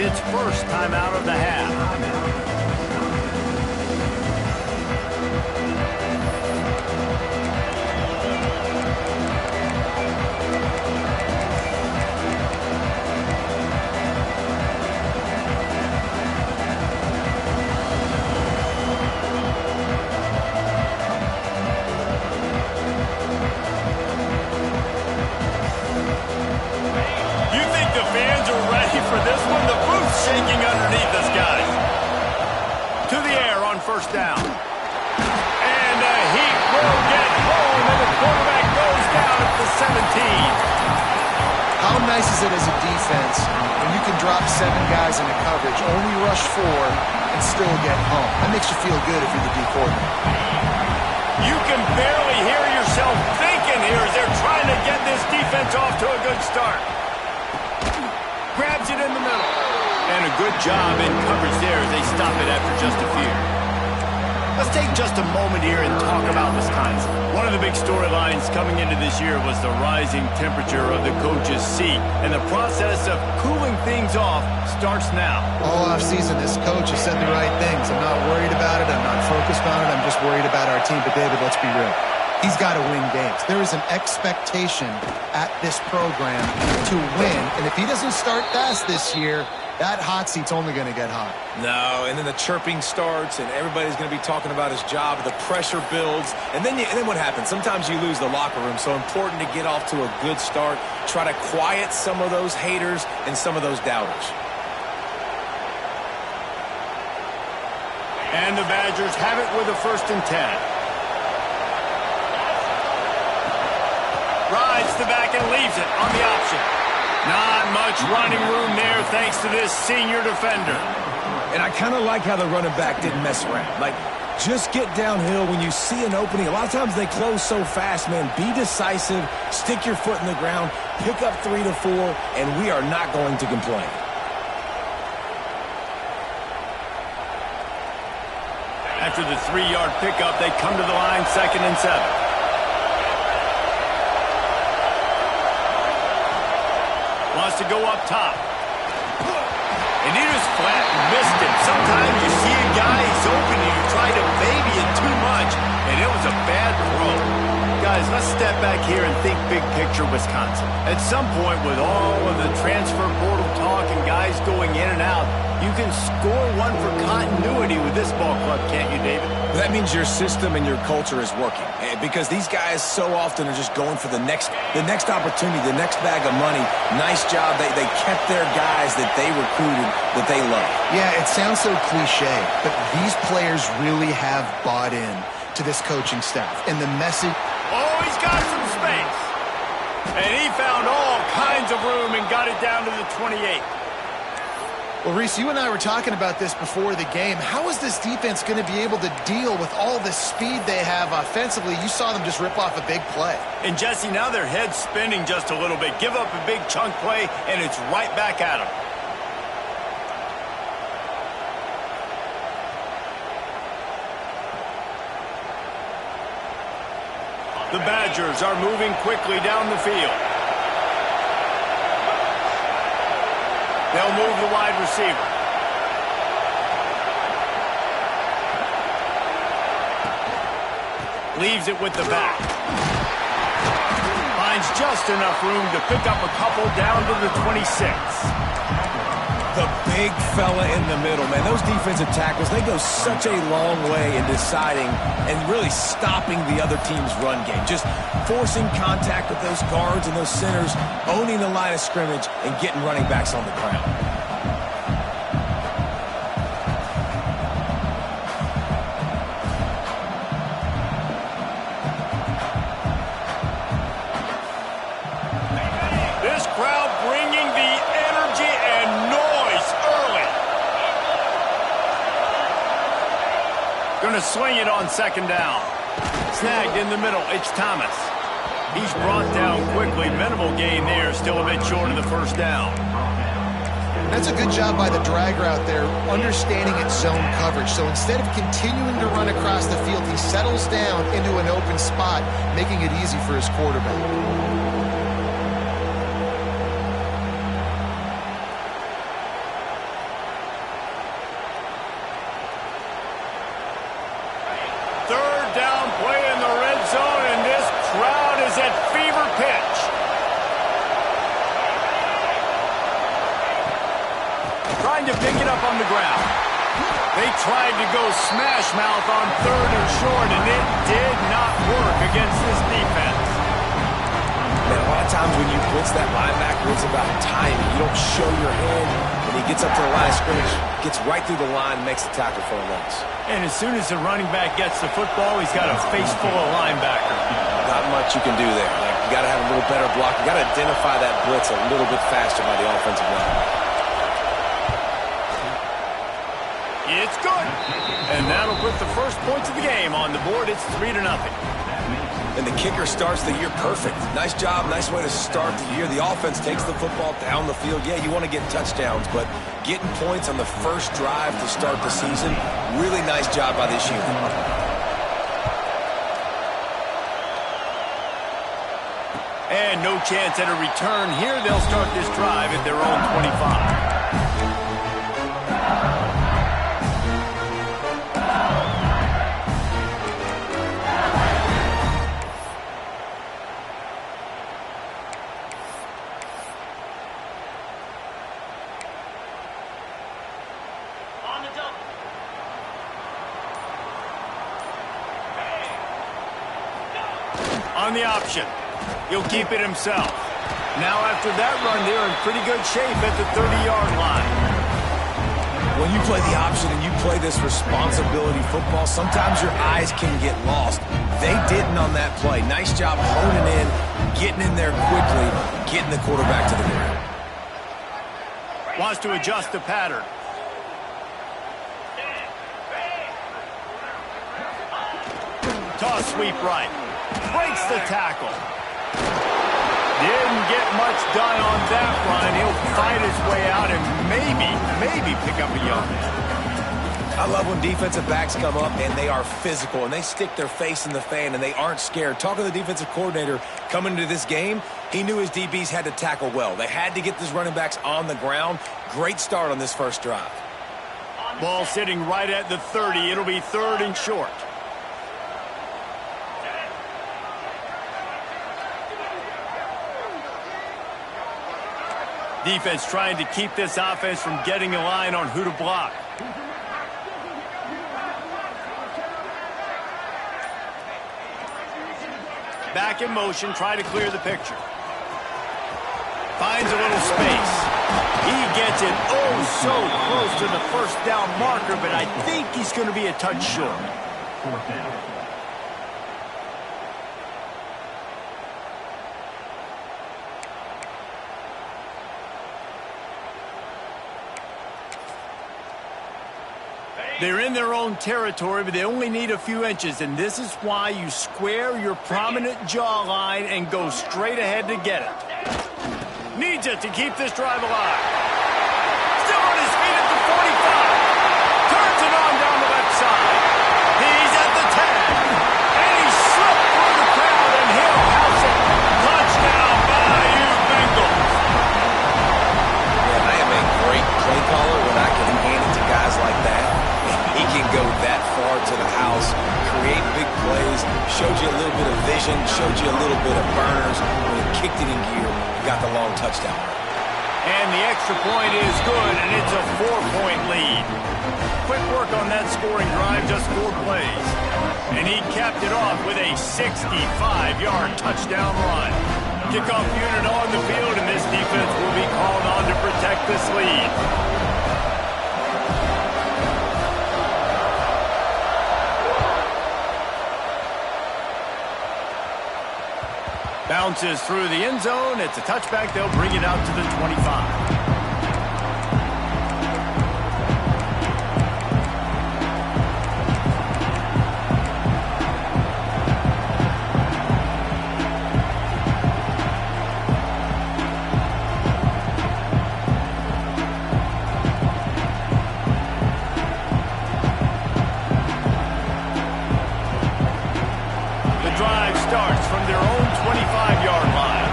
its first timeout of the half. Shaking underneath us, guys. To the air on first down. And he will get home, and the quarterback goes down at the 17. How nice is it as a defense when you can drop 7 guys into coverage, only rush 4, and still get home? That makes you feel good if you're the D coordinator. You can barely hear yourself thinking here as they're trying to get this defense off to a good start. Grabs it in the middle. And a good job in coverage there as they stop it after just a few. Let's take just a moment here and talk about Wisconsin. One of the big storylines coming into this year was the rising temperature of the coach's seat. And the process of cooling things off starts now. All offseason, this coach has said the right things. I'm not worried about it. I'm not focused on it. I'm just worried about our team. But, David, let's be real. He's got to win games. There is an expectation at this program to win. And if he doesn't start fast this year, that hot seat's only going to get hot. No, and then the chirping starts, and everybody's going to be talking about his job. The pressure builds, and then what happens? Sometimes you lose the locker room, so important to get off to a good start. Try to quiet some of those haters and some of those doubters. And the Badgers have it with a 1st and 10. Rides the back and leaves it on the option. Not much running room there thanks to this senior defender. And I kind of like how the running back didn't mess around. Like, just get downhill when you see an opening. A lot of times they close so fast, man. Be decisive, stick your foot in the ground, pick up 3 to 4, and we are not going to complain. After the 3-yard pickup, they come to the line 2nd and 7. Wants to go up top. And he just flat missed him. Sometimes you see a guy, he's open, and you try to baby it too much, and it was a bad throw. Guys, let's step back here and think big picture Wisconsin. At some point, with all of the transfer portal talk and guys going in and out, you can score one for continuity with this ball club, can't you, David? That means your system and your culture is working. Because these guys so often are just going for the next opportunity, the next bag of money. Nice job. They kept their guys that they recruited, that they love. Yeah, it sounds so cliche, but these players really have bought in to this coaching staff. And the message... Oh, he's got some space. And he found all kinds of room and got it down to the 28. Well, Reese, you and I were talking about this before the game. How is this defense going to be able to deal with all the speed they have offensively? You saw them just rip off a big play. And, Jesse, now their head's spinning just a little bit. Give up a big chunk play, and it's right back at them. The Badgers are moving quickly down the field. They'll move the wide receiver. Leaves it with the back. Finds just enough room to pick up a couple down to the 26. The big fella in the middle, man. Those defensive tackles, they go such a long way in deciding and really stopping the other team's run game. Just forcing contact with those guards and those centers, owning the line of scrimmage, and getting running backs on the ground. This crowd bringing the energy and noise early. Going to swing it on 2nd down. Snagged in the middle. It's Thomas. He's brought down quickly. Minimal gain there. Still a bit short of the 1st down. That's a good job by the drag route there, understanding its zone coverage. So instead of continuing to run across the field, he settles down into an open spot, making it easy for his quarterback. tried to go smash mouth on 3rd and short, and it did not work against this defense. Man, a lot of times when you blitz that linebacker, it's about timing. You don't show your hand. When he gets up to the line of scrimmage, gets right through the line, makes the tackle for a loss. And as soon as the running back gets the football, he's got a face full of linebacker. Not much you can do there. You got to have a little better block. You got to identify that blitz a little bit faster by the offensive line. It's good. And that'll put the first points of the game on the board. It's 3-0. And the kicker starts the year perfect. Nice job, nice way to start the year. The offense takes the football down the field. Yeah, you want to get touchdowns, but getting points on the first drive to start the season, really nice job by this unit. And no chance at a return here. They'll start this drive at their own 25. On the option. He'll keep it himself. Now after that run, they're in pretty good shape at the 30-yard line. When you play the option and you play this responsibility football, sometimes your eyes can get lost. They didn't on that play. Nice job honing in, getting in there quickly, getting the quarterback to the ground. Wants to adjust the pattern. Toss sweep right. Breaks the tackle. Didn't get much done on that run. He'll fight his way out and maybe pick up a yard. I love when defensive backs come up and they are physical and they stick their face in the fan and they aren't scared. Talking to the defensive coordinator coming into this game, he knew his DBs had to tackle well. They had to get these running backs on the ground. Great start on this first drive. Ball sitting right at the 30. It'll be 3rd and short. Defense trying to keep this offense from getting a line on who to block. Back in motion, try to clear the picture. Finds a little space. He gets it so close to the first down marker, but I think he's going to be a touch short. 4th down. They're in their own territory, but they only need a few inches, and this is why you square your prominent jawline and go straight ahead to get it. Needs it to keep this drive alive. Still on his feet at the 45. Turns it on down the left side. He's at the 10. And he slipped through the crowd, and he'll house it. Touchdown, Bayou Bengals. Man, I am a great play caller when I can hand it to guys like that. He can go that far to the house, create big plays, showed you a little bit of vision, showed you a little bit of burners. When he kicked it in gear, he got the long touchdown. And the extra point is good, and it's a 4-point lead. Quick work on that scoring drive, just 4 plays. And he capped it off with a 65-yard touchdown run. Kickoff unit on the field, and this defense will be called on to protect this lead. Bounces through the end zone. It's a touchback. They'll bring it out to the 25. The drive starts from their own 25-yard line.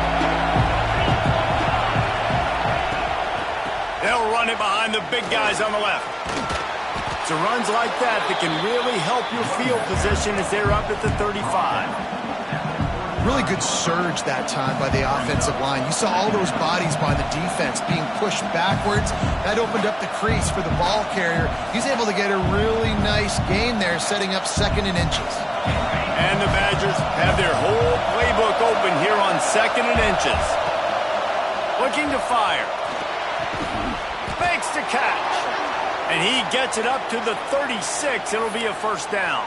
They'll run it behind the big guys on the left. It's runs like that that can really help your field position as they're up at the 35. Really good surge that time by the offensive line. You saw all those bodies by the defense being pushed backwards. That opened up the crease for the ball carrier. He's able to get a really nice gain there, setting up 2nd and inches. And the Badgers have their whole playbook open here on 2nd and inches. Looking to fire. Fakes to catch. And he gets it up to the 36. It'll be a first down.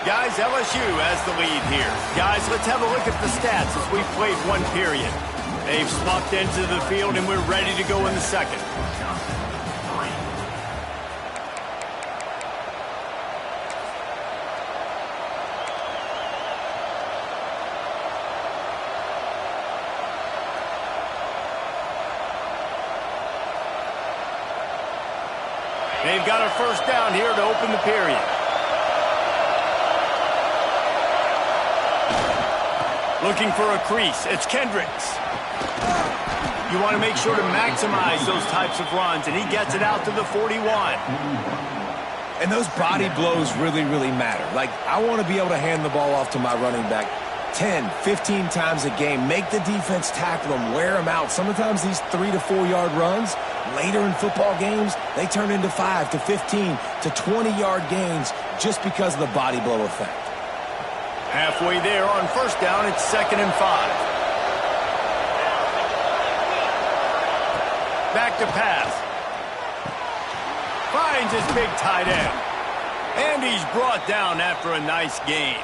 Guys, LSU has the lead here. Guys, let's have a look at the stats as we've played one period. They've swapped into the field, and we're ready to go in the second. They've got a first down here to open the period. Looking for a crease. It's Kendricks. You want to make sure to maximize those types of runs, and he gets it out to the 41. And those body blows really, really matter. Like, I want to be able to hand the ball off to my running back 10, 15 times a game. Make the defense tackle them, wear them out. Sometimes these 3 to 4 yard runs, later in football games, they turn into 5 to 15 to 20 yard gains just because of the body blow effect. Halfway there on first down, it's 2nd and 5. Back to pass. Finds his big tight end. And he's brought down after a nice gain.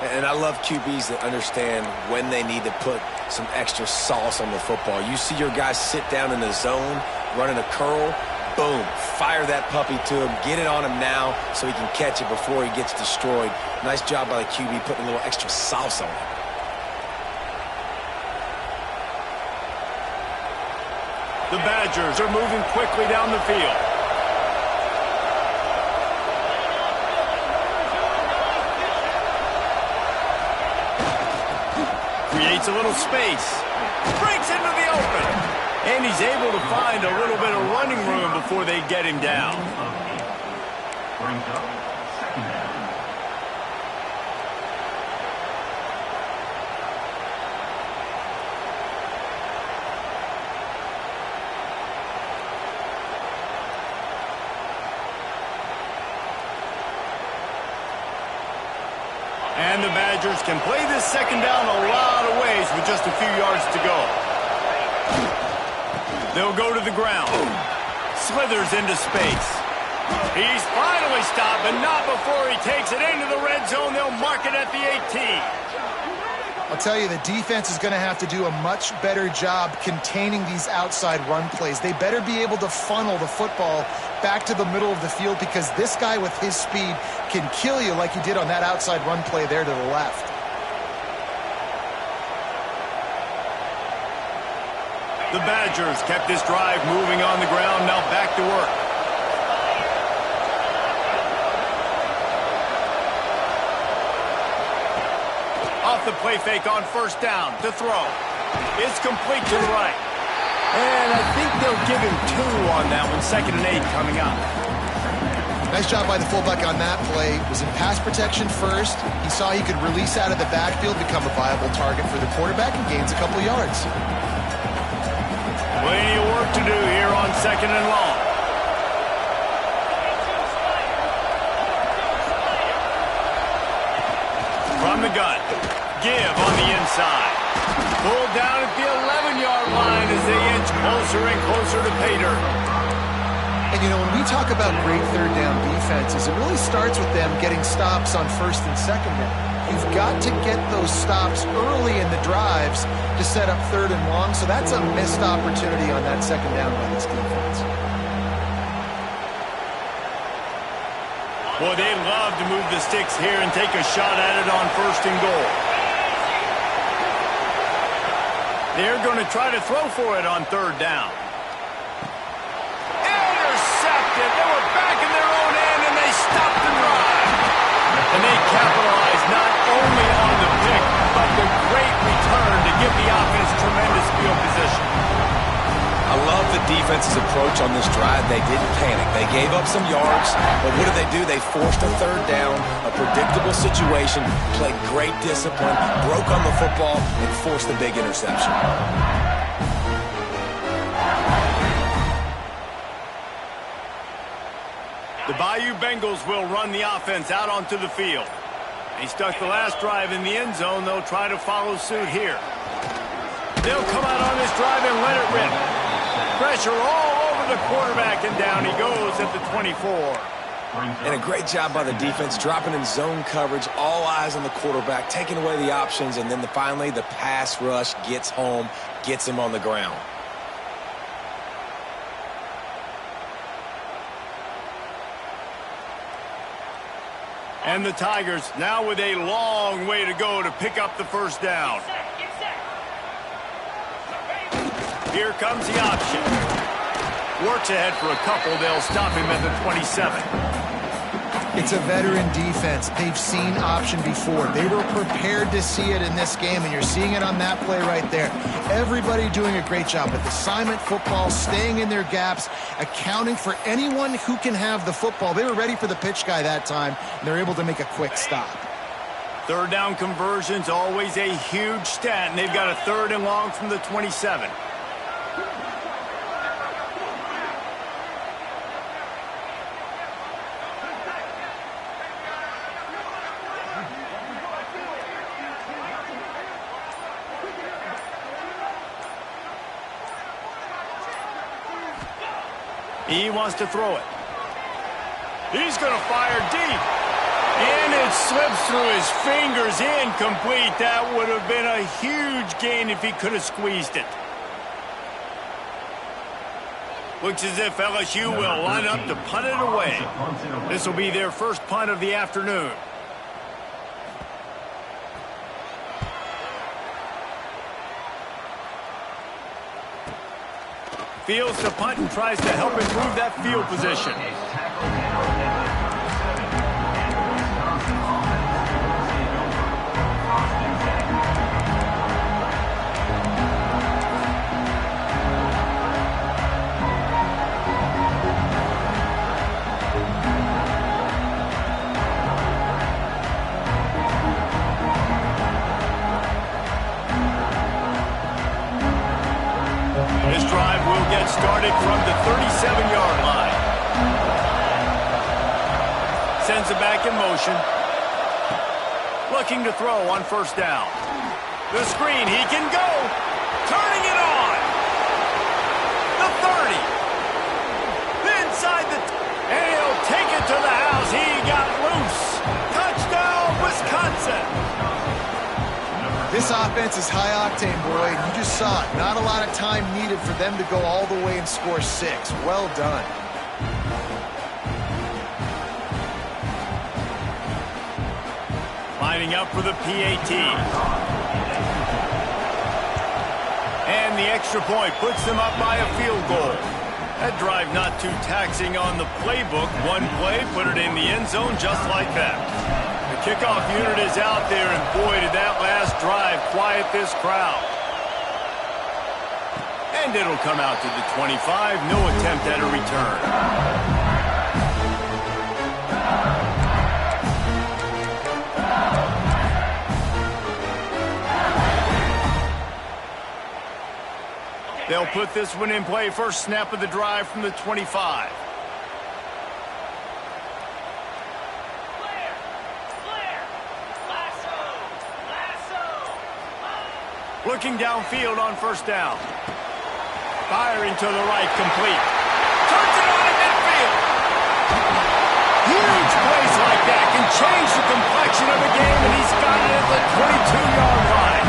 And I love QBs that understand when they need to put some extra sauce on the football. You see your guys sit down in the zone, running a curl, boom, fire that puppy to him, get it on him now so he can catch it before he gets destroyed. Nice job by the QB putting a little extra sauce on it. The Badgers are moving quickly down the field. Creates a little space. Breaks into the open. And he's able to find a little bit of running room before they get him down. And the Badgers can play this second down a lot of ways with just a few yards to go. They'll go to the ground. Slithers into space. He's finally stopped, but not before he takes it into the red zone. They'll mark it at the 18. I'll tell you, the defense is going to have to do a much better job containing these outside run plays. They better be able to funnel the football back to the middle of the field because this guy with his speed can kill you like he did on that outside run play there to the left. The Badgers kept this drive moving on the ground, now back to work. Off the play fake on first down to throw. It's complete to the right. And I think they'll give him 2 on that one, 2nd and 8 coming up. Nice job by the fullback on that play. Was in pass protection first. He saw he could release out of the backfield, become a viable target for the quarterback, and gains a couple yards. Plenty of work to do here on 2nd and long. From the gun. Give on the inside. Pulled down at the 11-yard line as they inch closer and closer to pay dirt. And, you know, when we talk about great third down defenses, it really starts with them getting stops on first and second down. You've got to get those stops early in the drives to set up third and long, so that's a missed opportunity on that second down by this defense. Boy, they love to move the sticks here and take a shot at it on first and goal. They're going to try to throw for it on third down. Intercepted. They were back in their own end, and they stopped the drive. And they capitalized not only on the pick, but the great return to give the offense tremendous field position. I love the defense's approach on this drive. They didn't panic. They gave up some yards, but what did they do? They forced a third down, a predictable situation, played great discipline, broke on the football, and forced the big interception. The Bayou Bengals will run the offense out onto the field. He stuck the last drive in the end zone. They'll try to follow suit here. They'll come out on this drive and let it rip. Pressure all over the quarterback, and down he goes at the 24. And a great job by the defense, dropping in zone coverage, all eyes on the quarterback, taking away the options, and then finally the pass rush gets home, gets him on the ground. And the Tigers now with a long way to go to pick up the first down. Here comes the option. Works ahead for a couple. They'll stop him at the 27. It's a veteran defense. They've seen option before. They were prepared to see it in this game, and you're seeing it on that play right there. Everybody doing a great job with assignment football, staying in their gaps, accounting for anyone who can have the football. They were ready for the pitch guy that time, and they're able to make a quick stop. Third down conversion's always a huge stat, and they've got a third and long from the 27. He wants to throw it. He's going to fire deep. And it slips through his fingers, incomplete. That would have been a huge gain if he could have squeezed it. Looks as if LSU will line up to punt it away. This will be their first punt of the afternoon. Fields the punt and tries to help improve that field position. This drive will get started from the 37-yard line. Sends it back in motion. Looking to throw on first down. The screen, he can go. Turning it on. The 30. Inside the... And he'll take it to the house. He got loose. Touchdown, Wisconsin. This offense is high-octane, Boyd. You just saw it. Not a lot of time needed for them to go all the way and score 6. Well done. Lining up for the PAT. And the extra point puts them up by a field goal. That drive not too taxing on the playbook. One play, put it in the end zone just like that. The kickoff unit is out there, and boy, did that last drive quiet this crowd. And it'll come out to the 25. No attempt at a return. They'll put this one in play. First snap of the drive from the 25. Looking downfield on first down. Firing to the right, complete. Turns it on in midfield. Huge plays like that can change the complexion of a game, and he's got it at the 22-yard line.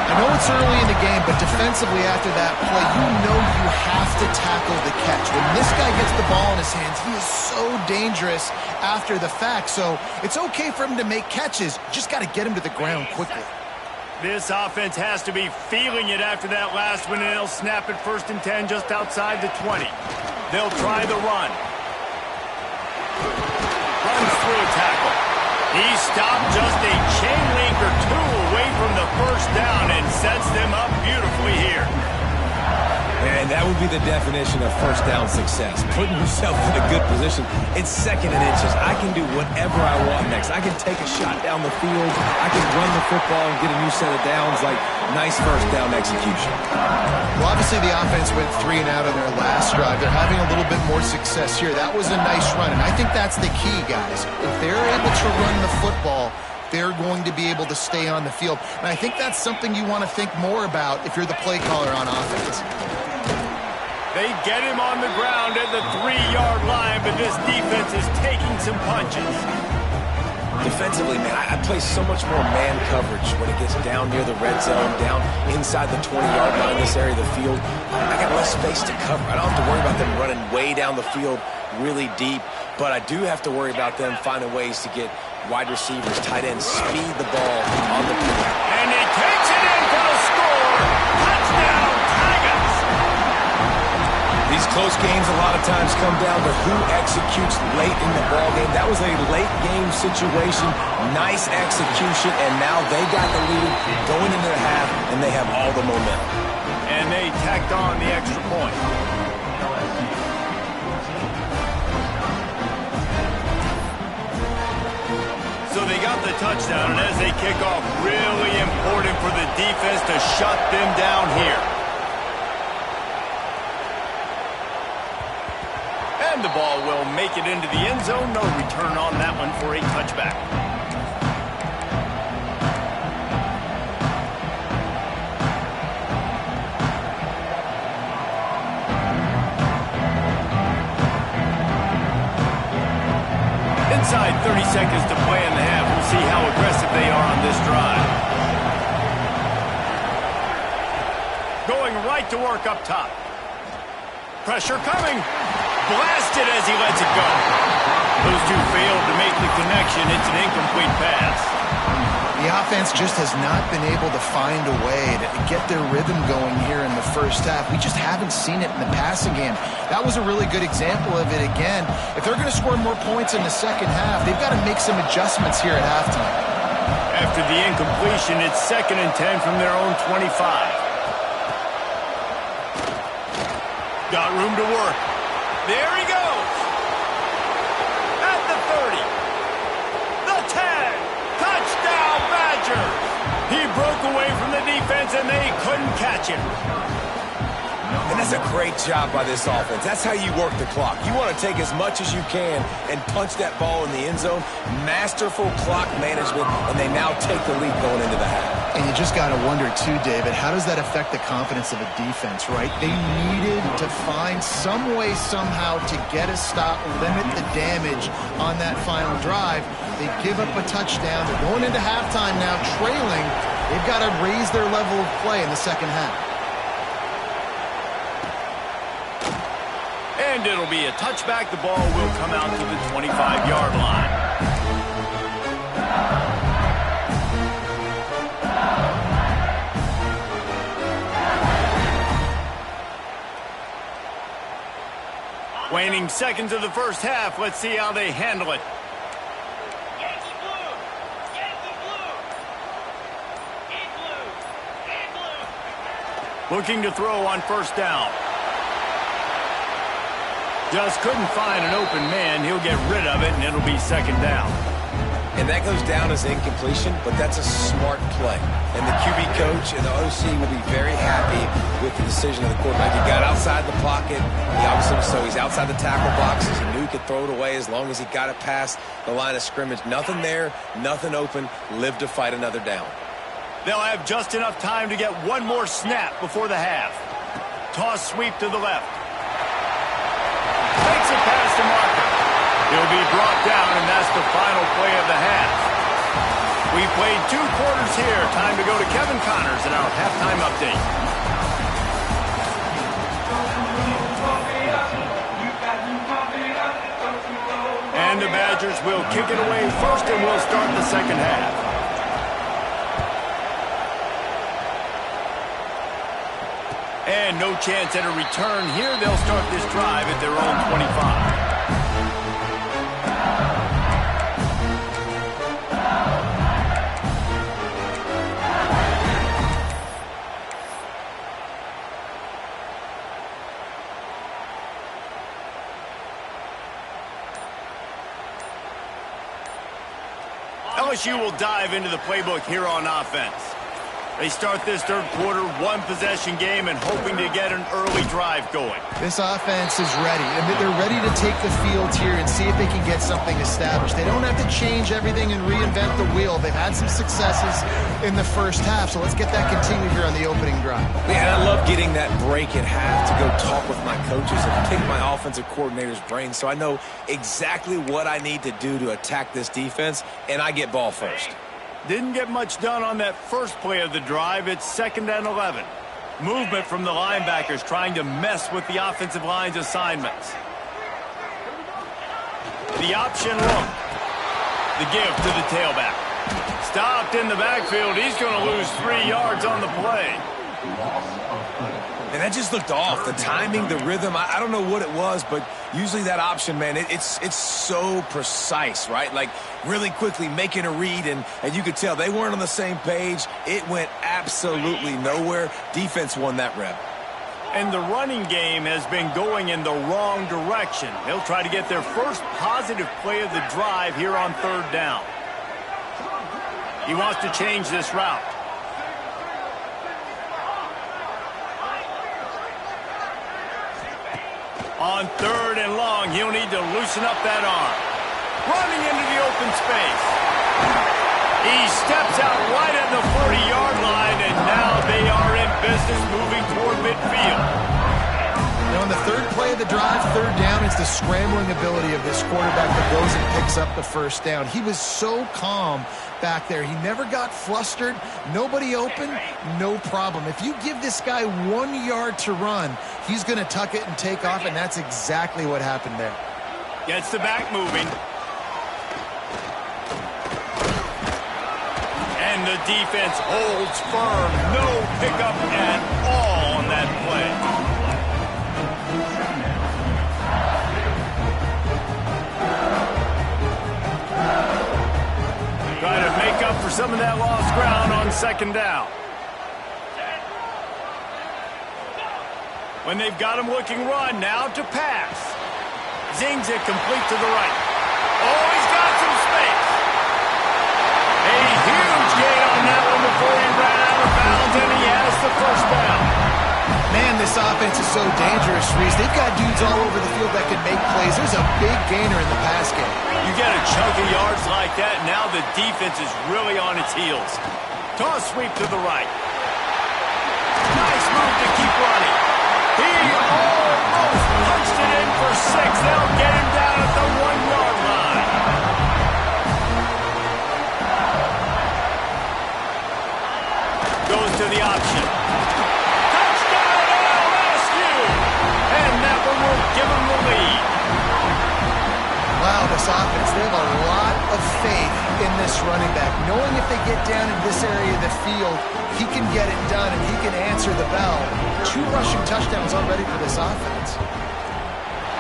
I know it's early in the game, but defensively after that play, you know you have to tackle the catch. When this guy gets the ball in his hands, he is so dangerous after the fact. So it's okay for him to make catches. Just got to get him to the ground quickly. This offense has to be feeling it after that last one, and they'll snap it 1st and 10 just outside the 20. They'll try the run. Runs through a tackle. He stopped just a chain link or two away from the first down and sets them up beautifully here. And that would be the definition of first down success. Putting yourself in a good position. It's second and inches. I can do whatever I want next. I can take a shot down the field. I can run the football and get a new set of downs. Like, nice first down execution. Well, obviously the offense went 3 and out on their last drive. They're having a little bit more success here. That was a nice run, and I think that's the key, guys. If they're able to run the football, they're going to be able to stay on the field. And I think that's something you want to think more about if you're the play caller on offense. They get him on the ground at the 3-yard line, but this defense is taking some punches. Defensively, man, I play so much more man coverage when it gets down near the red zone, down inside the 20-yard line, this area of the field. I got less space to cover. I don't have to worry about them running way down the field really deep, but I do have to worry about them finding ways to get wide receivers, tight ends, speed the ball on the field. And he takes it in for the score. Touchdown, Tigers! These close games a lot of times come down to who executes late in the ball game. That was a late game situation, nice execution, and now they got the lead going into the half, and they have all the momentum. And they tacked on the extra point. So they got the touchdown, and as they kick off, really important for the defense to shut them down here. And the ball will make it into the end zone. No return on that one for a touchback. Inside 30 seconds to play in the half. We'll see how aggressive they are on this drive. Going right to work up top. Pressure coming. Blasted as he lets it go. Those two failed to make the connection. It's an incomplete pass. The offense just has not been able to find a way to get their rhythm going here in the first half. We just haven't seen it in the passing game. That was a really good example of it again. If they're going to score more points in the second half, they've got to make some adjustments here at halftime. After the incompletion, it's 2nd and 10 from their own 25. Got room to work. There he goes. At the 30. The 10. Touchdown, Badgers. He broke away from the defense, and they couldn't catch him. And that's a great job by this offense. That's how you work the clock. You want to take as much as you can and punch that ball in the end zone. Masterful clock management, and they now take the lead going into the half. And you just got to wonder, too, David, how does that affect the confidence of a defense, right? They needed to find some way, somehow, to get a stop, limit the damage on that final drive. They give up a touchdown. They're going into halftime now, trailing. They've got to raise their level of play in the second half. And it'll be a touchback. The ball will come out to the 25-yard line. Waning seconds of the first half. Let's see how they handle it. Yankee blue! Yankee blue! Yankee blue! Looking to throw on first down. Just couldn't find an open man. He'll get rid of it, and it'll be 2nd down. And that goes down as incompletion, but that's a smart play. And the QB coach and the OC will be very happy with the decision of the quarterback. He got outside the pocket. He obviously, so he's outside the tackle boxes. He knew he could throw it away as long as he got it past the line of scrimmage. Nothing there, nothing open. Live to fight another down. They'll have just enough time to get one more snap before the half. Toss sweep to the left. Takes it past the marker. He'll be brought down, and that's the final play of the half. We played 2 quarters here. Time to go to Kevin Connors in our halftime update. And the Badgers will kick it away first, and we'll start the second half. And no chance at a return here. They'll start this drive at their own 25. LSU will dive into the playbook here on offense. They start this third quarter, one-possession game, and hoping to get an early drive going. This offense is ready, and they're ready to take the field here and see if they can get something established. They don't have to change everything and reinvent the wheel. They've had some successes in the first half, so let's get that continued here on the opening drive. Man, I love getting that break at half to go talk with my coaches and pick my offensive coordinator's brain so I know exactly what I need to do to attack this defense, and I get ball first. Didn't get much done on that first play of the drive. It's 2nd and 11. Movement from the linebackers trying to mess with the offensive line's assignments. The option look. The give to the tailback. Stopped in the backfield. He's going to lose 3 yards on the play. And that just looked off. The timing, the rhythm, I don't know what it was, but usually that option, man, it's so precise, right? Like really quickly making a read, and you could tell they weren't on the same page. It went absolutely nowhere. Defense won that rep. And the running game has been going in the wrong direction. They'll try to get their first positive play of the drive here on 3rd down. He wants to change this route. On 3rd and long, he'll need to loosen up that arm. Running into the open space. He steps out right at the 40-yard line, and now they are in business moving toward midfield. Now, on the 3rd play of the drive, 3rd down, it's the scrambling ability of this quarterback that goes and picks up the 1st down. He was so calm back there. He never got flustered. Nobody open, no problem. If you give this guy 1 yard to run, he's going to tuck it and take off, and that's exactly what happened there. Gets the back moving. And the defense holds firm. No pickup at all on that play. Try to make up for some of that lost ground on 2nd down. When they've got him looking run, now to pass. Zings it complete to the right. Oh, he's got some space. A huge gain on that one before he ran out of bounds, and he has the 1st down. Man, this offense is so dangerous, Reese. They've got dudes all over the field that can make plays. There's a big gainer in the pass game. You get a chunk of yards like that, now the defense is really on its heels. Toss sweep to the right. Nice move to keep running. He almost punched it in for 6. They'll get him down at the 1-yard line. Goes to the option. Touchdown, LSU! And that one will give him the lead. Wow, this offense, they have a lot of faith in this running back. Knowing if they get down in this area of the field, he can get it done and he can answer the bell. 2 rushing touchdowns already for this offense.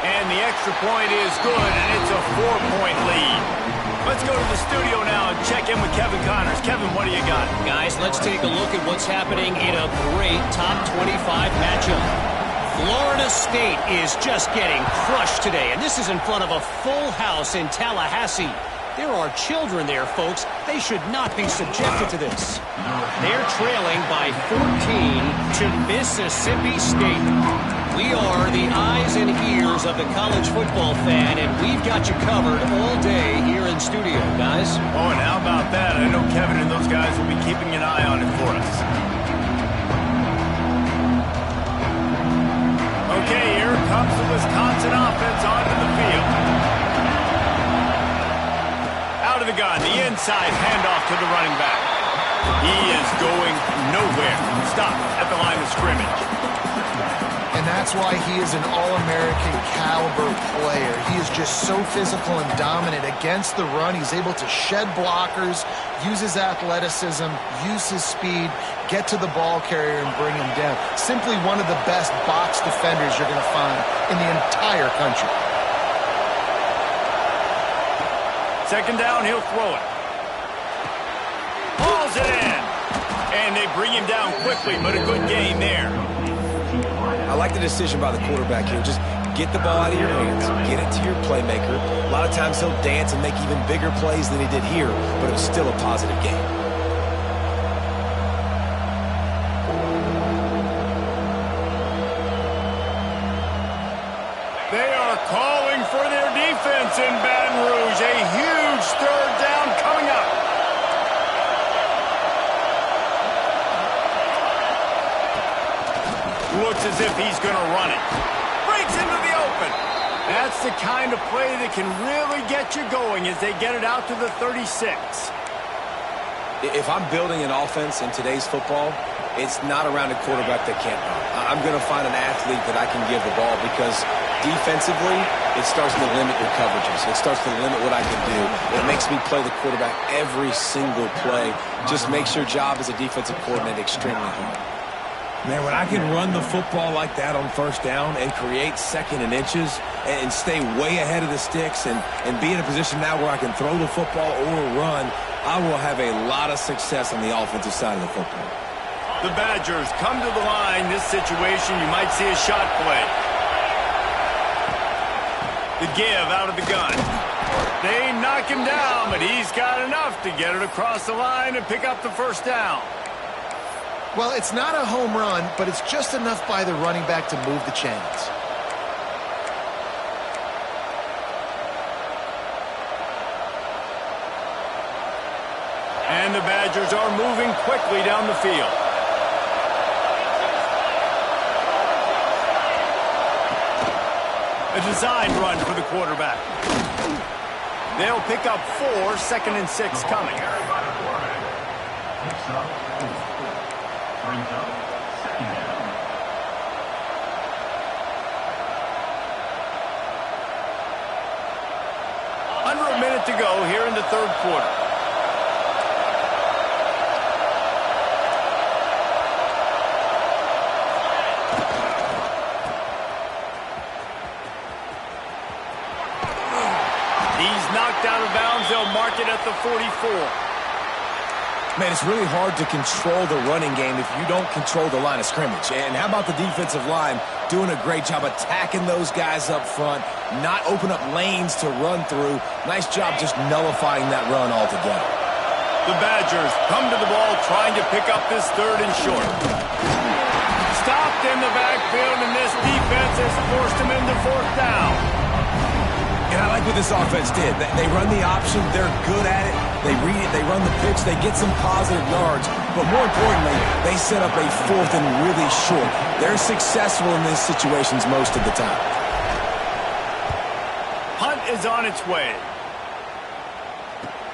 And the extra point is good, and it's a 4-point lead. Let's go to the studio now and check in with Kevin Connors. Kevin, what do you got? Guys, let's take a look at what's happening in a great top 25 matchup. Florida State is just getting crushed today, and this is in front of a full house in Tallahassee. There are children there, folks. They should not be subjected to this. They're trailing by 14 to Mississippi State. We are the eyes and ears of the college football fan, and we've got you covered all day here in studio, guys. Oh, and how about that? I know Kevin and those guys will be keeping an eye on it for us. Okay, here comes the Wisconsin offense onto the field. Out of the gun, the inside handoff to the running back. He is going nowhere. Stop at the line of scrimmage. And that's why he is an All-American caliber player. He is just so physical and dominant against the run. He's able to shed blockers, use his athleticism, use his speed, get to the ball carrier and bring him down. Simply one of the best box defenders you're going to find in the entire country. 2nd down, he'll throw it. Hauls it in. And they bring him down quickly, but a good gain there. I like the decision by the quarterback here. Just Get the ball out of your hands. Get it to your playmaker. A lot of times he'll dance and make even bigger plays than he did here, but it was still a positive game. They are calling for their defense in Baton Rouge. A huge third down coming up. Looks as if he's going to run it. Breaks into the open. That's the kind of play that can really get you going as they get it out to the 36. If I'm building an offense in today's football, it's not around a quarterback that can't run. I'm going to find an athlete that I can give the ball because defensively, it starts to limit your coverages. It starts to limit what I can do. It makes me play the quarterback every single play. Just makes your job as a defensive coordinator extremely hard. Man, when I can run the football like that on first down and create second and inches and stay way ahead of the sticks and be in a position now where I can throw the football or run, I will have a lot of success on the offensive side of the football. The Badgers come to the line. This situation, you might see a shot play. The give out of the gun. They knock him down, but he's got enough to get it across the line and pick up the first down. Well, it's not a home run, but it's just enough by the running back to move the chains. And the Badgers are moving quickly down the field. A designed run for the quarterback. They'll pick up 4, 2nd and 6 coming. Under a minute to go here in the third quarter. He's knocked out of bounds. They'll mark it at the 44. Man, it's really hard to control the running game if you don't control the line of scrimmage. And how about the defensive line doing a great job attacking those guys up front, not open up lanes to run through. Nice job just nullifying that run altogether. The Badgers come to the ball trying to pick up this 3rd and short. Stopped in the backfield, and this defense has forced him into 4th down. And I like what this offense did. They run the option. They're good at it. They read it. They run the pitch. They get some positive yards. But more importantly, they set up a 4th and really short. They're successful in these situations most of the time. Hunt is on its way.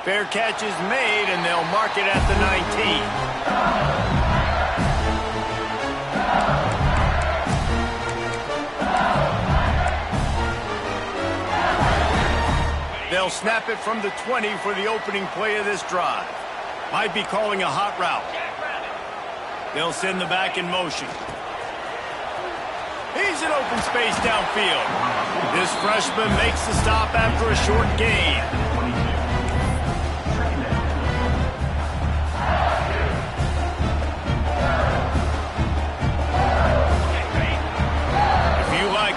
Fair catch is made, and they'll mark it at the 19. They'll snap it from the 20 for the opening play of this drive. Might be calling a hot route. They'll send the back in motion. He's in open space downfield. This freshman makes the stop after a short gain.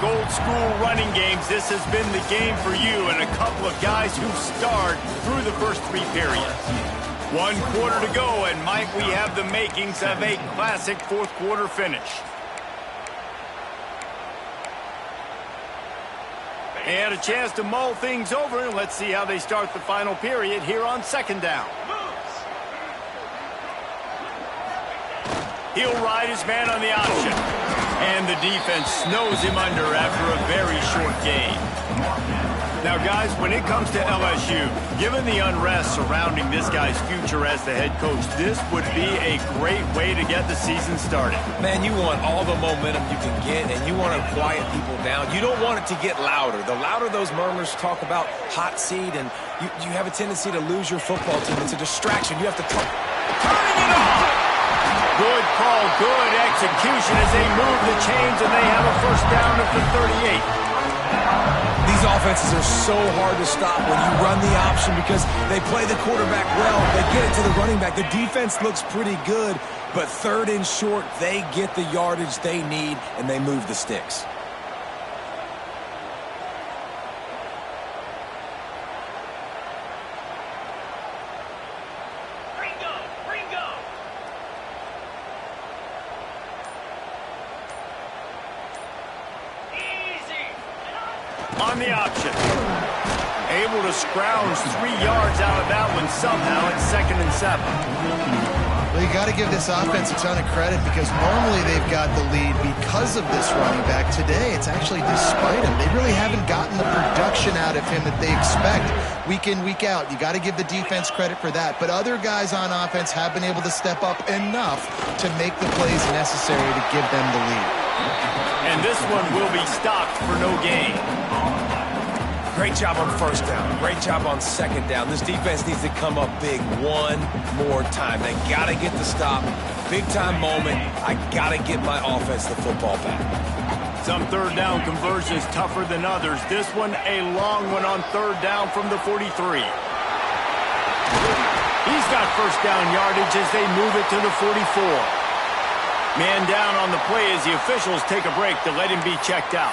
Old school running games, this has been the game for you and a couple of guys who've starred through the first 3 periods. 1 quarter to go, and might we have the makings of a classic 4th quarter finish. They had a chance to mull things over, and let's see how they start the final period here on 2nd down. He'll ride his man on the option. And the defense snows him under after a very short gain. Now, guys, when it comes to LSU, given the unrest surrounding this guy's future as the head coach, this would be a great way to get the season started. Man, you want all the momentum you can get, and you want to quiet people down. You don't want it to get louder. The louder those murmurs talk about hot seat, and you have a tendency to lose your football team. It's a distraction. You have to turning it on. Good call, good execution as they move the chains, and they have a first down at the 38. These offenses are so hard to stop when you run the option because they play the quarterback well. They get it to the running back. The defense looks pretty good, but 3rd and short, they get the yardage they need, and they move the sticks. On the option. Able to scrounge 3 yards out of that one somehow at 2nd and 7. Well, you got to give this offense a ton of credit because normally they've got the lead because of this running back. Today, it's actually despite him. They really haven't gotten the production out of him that they expect week in, week out. You got to give the defense credit for that. But other guys on offense have been able to step up enough to make the plays necessary to give them the lead. And this one will be stopped for no gain. Great job on 1st down. Great job on 2nd down. This defense needs to come up big one more time. They got to get the stop. Big-time moment. I got to get my offense the football back. Some 3rd down conversions tougher than others. This one a long one on 3rd down from the 43. He's got 1st down yardage as they move it to the 44. Man down on the play as the officials take a break to let him be checked out.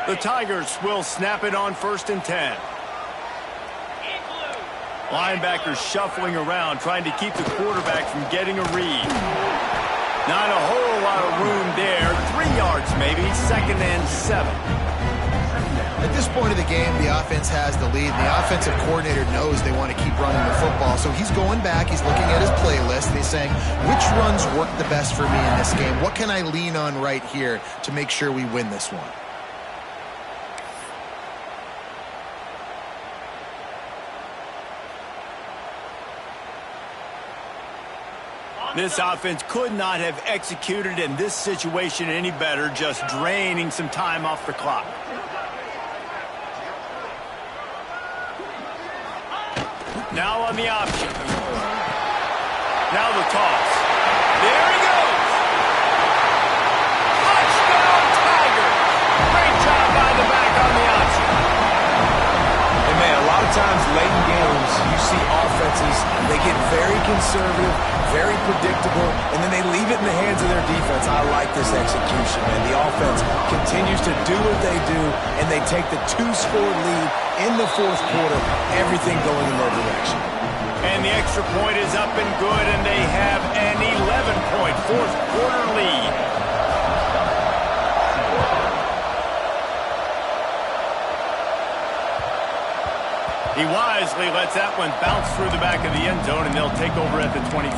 The Tigers will snap it on 1st and 10. Linebackers shuffling around, trying to keep the quarterback from getting a read. Not a whole lot of room there. 3 yards maybe, 2nd and 7. At this point of the game, the offense has the lead. The offensive coordinator knows they want to keep running the football. So he's going back, he's looking at his playlist, and he's saying, which runs work the best for me in this game? What can I lean on right here to make sure we win this one? This offense could not have executed in this situation any better, just draining some time off the clock. Now on the option. Now the toss. There he goes. Touchdown, Tigers. Great job by the back on the option. And man, a lot of times late in games, you see offenses, they get very conservative, very predictable, and then they leave it in the hands of their defense. I like this execution, man. The offense continues to do what they do, and they take the 2-score lead in the 4th quarter, everything going in their direction. And the extra point is up and good, and they have an 11-point 4th quarter lead. He wisely lets that one bounce through the back of the end zone, and they'll take over at the 25.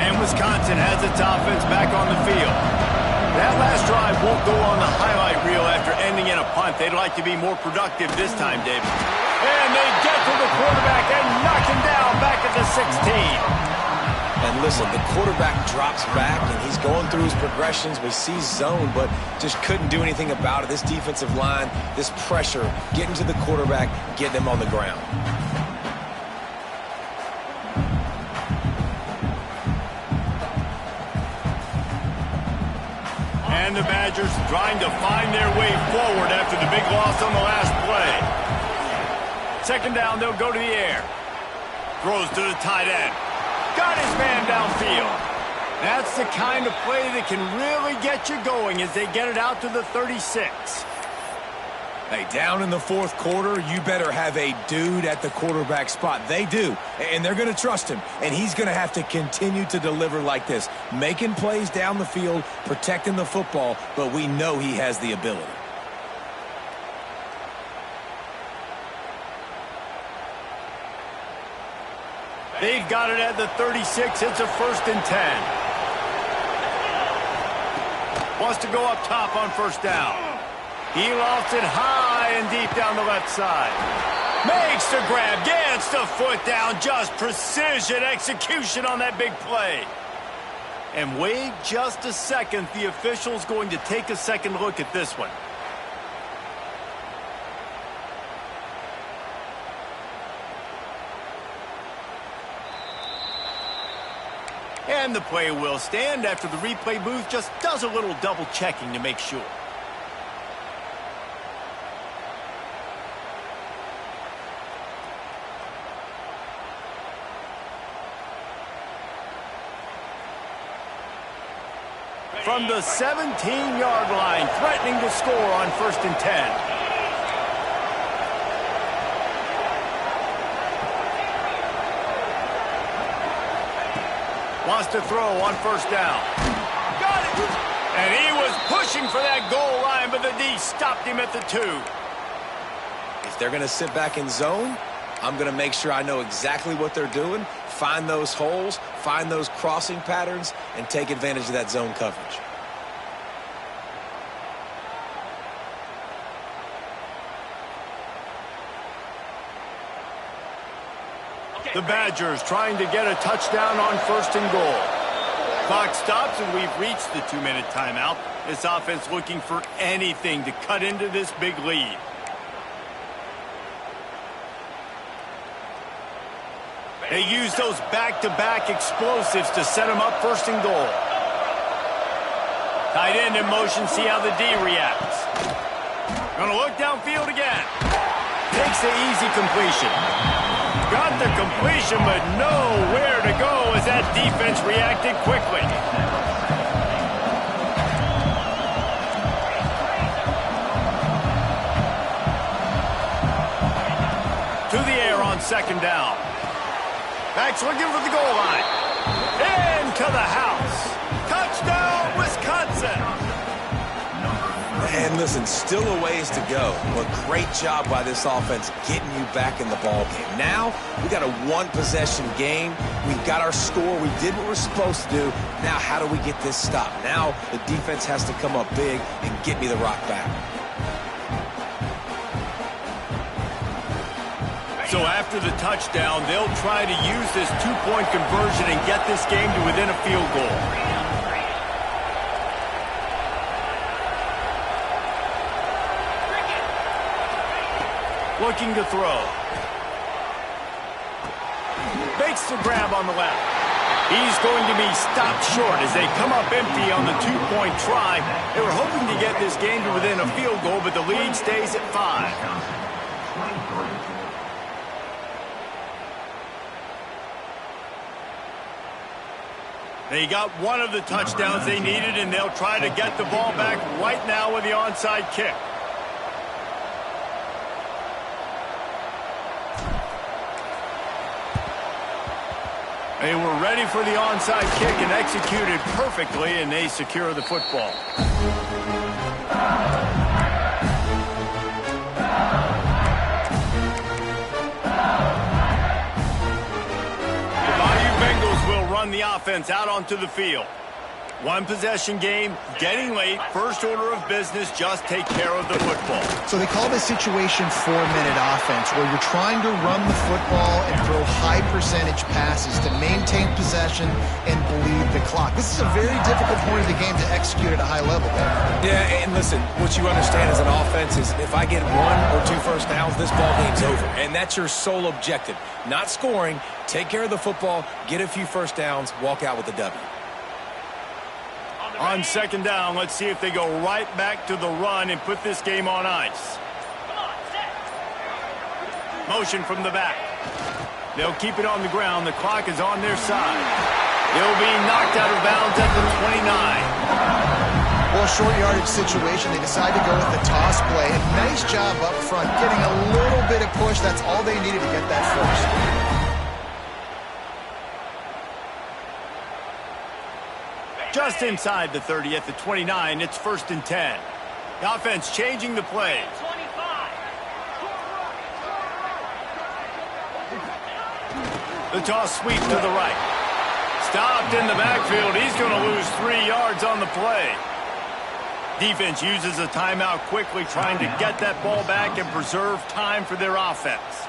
And Wisconsin has its offense back on the field. That last drive won't go on the highlight reel after ending in a punt. They'd like to be more productive this time, David. And they get to the quarterback and knock him down back at the 16. And listen, the quarterback drops back, and he's going through his progressions. We see zone, but just couldn't do anything about it. This defensive line, this pressure, getting to the quarterback, getting him on the ground. And the Badgers trying to find their way forward after the big loss on the last play. 2nd down, they'll go to the air. Throws to the tight end. Got his man downfield. That's the kind of play that can really get you going as they get it out to the 36. Hey, down in the 4th quarter, you better have a dude at the quarterback spot. They do, and they're going to trust him, and he's going to have to continue to deliver like this, making plays down the field, protecting the football, but we know he has the ability. They've got it at the 36. It's a 1st and 10. Wants to go up top on 1st down. He lofts it high and deep down the left side. Makes the grab, gets the foot down. Just precision execution on that big play. And wait just a second. The official's going to take a second look at this one. And the play will stand after the replay booth just does a little double checking to make sure. . from the 17-yard line, threatening to score on 1st and 10. Wants to throw on 1st down. Got it! And he was pushing for that goal line, but the D stopped him at the 2. If they're going to sit back in zone, I'm going to make sure I know exactly what they're doing, find those holes, find those crossing patterns, and take advantage of that zone coverage. The Badgers trying to get a touchdown on 1st and goal. Clock stops, and we've reached the 2-minute timeout. This offense looking for anything to cut into this big lead. They use those back-to-back explosives to set them up 1st and goal. Tight end in motion, see how the D reacts. Gonna look downfield again. Takes the easy completion. Got the completion, but nowhere to go as that defense reacted quickly. To the air on 2nd down. Backs looking for the goal line. Into the house. Touchdown, Wisconsin. And listen, still a ways to go, but great job by this offense getting you back in the ball game. Now, we got a 1-possession game. We've got our score. We did what we're supposed to do. Now, how do we get this stopped? Now, the defense has to come up big and get me the rock back. So after the touchdown, they'll try to use this 2-point conversion and get this game to within a field goal. Looking to throw. Makes the grab on the left. He's going to be stopped short as they come up empty on the 2-point try. They were hoping to get this game to within a field goal, but the lead stays at 5. They got one of the touchdowns they needed, and they'll try to get the ball back right now with the onside kick. They were ready for the onside kick and executed perfectly, and they secure the football. The Bayou Bengals will run the offense out onto the field. 1-possession game, getting late, first order of business, just take care of the football. So they call this situation 4-minute offense, where you're trying to run the football and throw high-percentage passes to maintain possession and bleed the clock. This is a very difficult point of the game to execute at a high level, Dave. Yeah, and listen, what you understand as an offense is if I get 1 or 2 first downs, this ball game's over. And that's your sole objective. Not scoring, take care of the football, get a few first downs, walk out with a W. On 2nd down, let's see if they go right back to the run and put this game on ice. Motion from the back. They'll keep it on the ground. The clock is on their side. They'll be knocked out of bounds at the 29. Well, short yardage situation, they decide to go with the toss play. And nice job up front, getting a little bit of push. That's all they needed to get that first. Just inside the 30 at the 29, it's 1st and 10. The offense changing the plays. 25. The toss sweep to the right. Stopped in the backfield. He's going to lose 3 yards on the play. Defense uses a timeout quickly, trying to get that ball back and preserve time for their offense.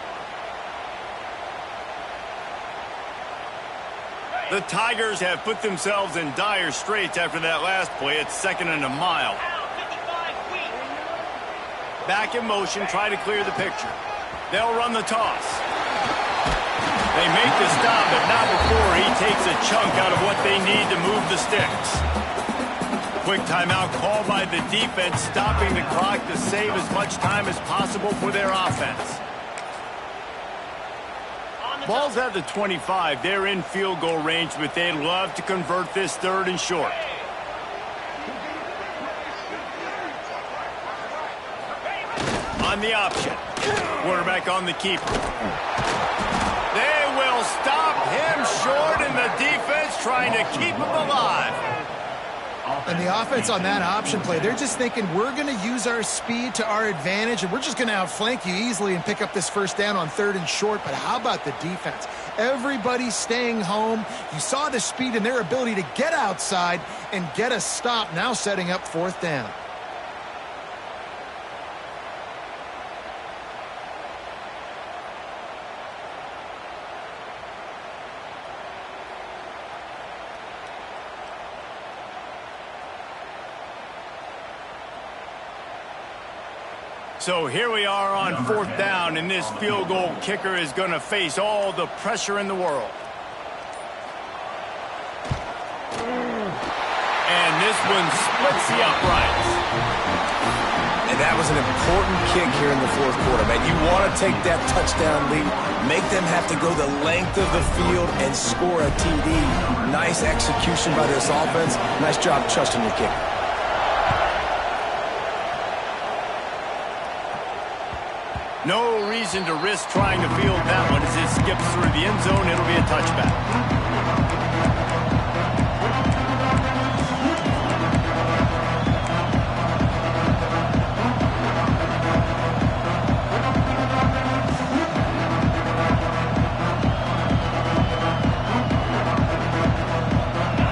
The Tigers have put themselves in dire straits after that last play. It's 2nd and a mile. Back in motion, try to clear the picture. They'll run the toss. They make the stop, but not before he takes a chunk out of what they need to move the sticks. Quick timeout called by the defense, stopping the clock to save as much time as possible for their offense. Ball's at the 25. They're in field goal range, but they'd love to convert this 3rd and short. on the option. Quarterback on the keeper. They will stop him short, and the defense trying to keep him alive. And the offense on that option play, they're just thinking we're going to use our speed to our advantage, and we're just going to outflank you easily and pick up this first down on 3rd and short. But how about the defense? Everybody's staying home. You saw the speed and their ability to get outside and get a stop, now setting up 4th down. So here we are on 4th down, and this field goal kicker is going to face all the pressure in the world. And this one splits the uprights. And that was an important kick here in the 4th quarter, man. You want to take that touchdown lead, make them have to go the length of the field and score a TD. Nice execution by this offense. Nice job trusting your kicker. No reason to risk trying to field that one. As it skips through the end zone, it'll be a touchback.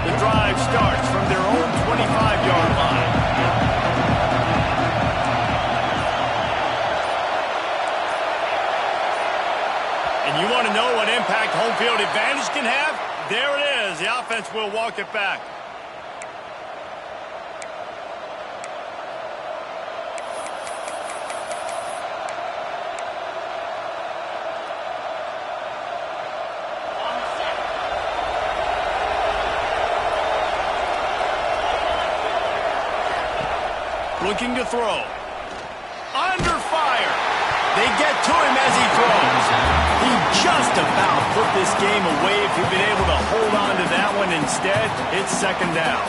The drive starts from their own 25-yard line. You want to know what impact home field advantage can have? There it is. The offense will walk it back. Looking to throw. Under fire. They get to him as he throws. He just about put this game away if he'd been able to hold on to that one. Instead, it's 2nd down.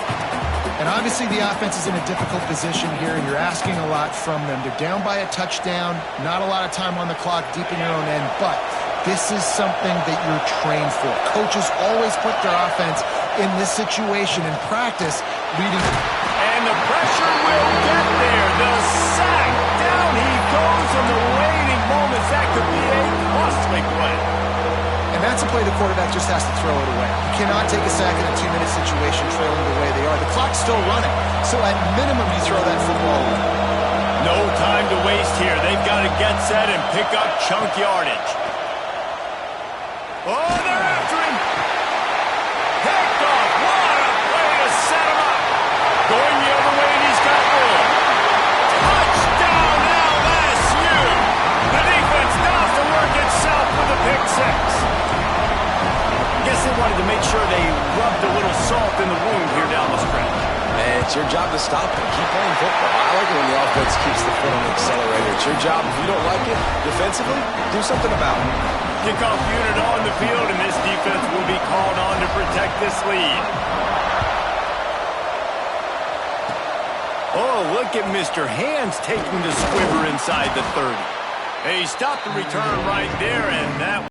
And obviously the offense is in a difficult position here, and you're asking a lot from them. They're down by a touchdown, not a lot of time on the clock, deep in your own end, but this is something that you're trained for. Coaches always put their offense in this situation in practice, leading. And the pressure will get there. The sack. Down he goes in the waiting moments. That could be a costly play. And that's a play the quarterback just has to throw it away. You cannot take a sack in a 2-minute situation trailing the way they are. The clock's still running, so at minimum you throw that football away. No time to waste here. They've got to get set and pick up chunk yardage. Oh, they're after him. Picked off. What a play to set him up. Going the other way, and he's got room. Touchdown, LSU. The defense now has to work itself with a pick 6. Guess they wanted to make sure they rubbed a little salt in the wound here down the stretch. Man, it's your job to stop it. Keep playing football. I like it when the offense keeps the foot on the accelerator. It's your job. If you don't like it defensively, do something about it. Kickoff unit on the field, and this defense will be called on to protect this lead. Oh, look at Mr. Hands taking the squibber inside the 30. He stopped the return right there, and that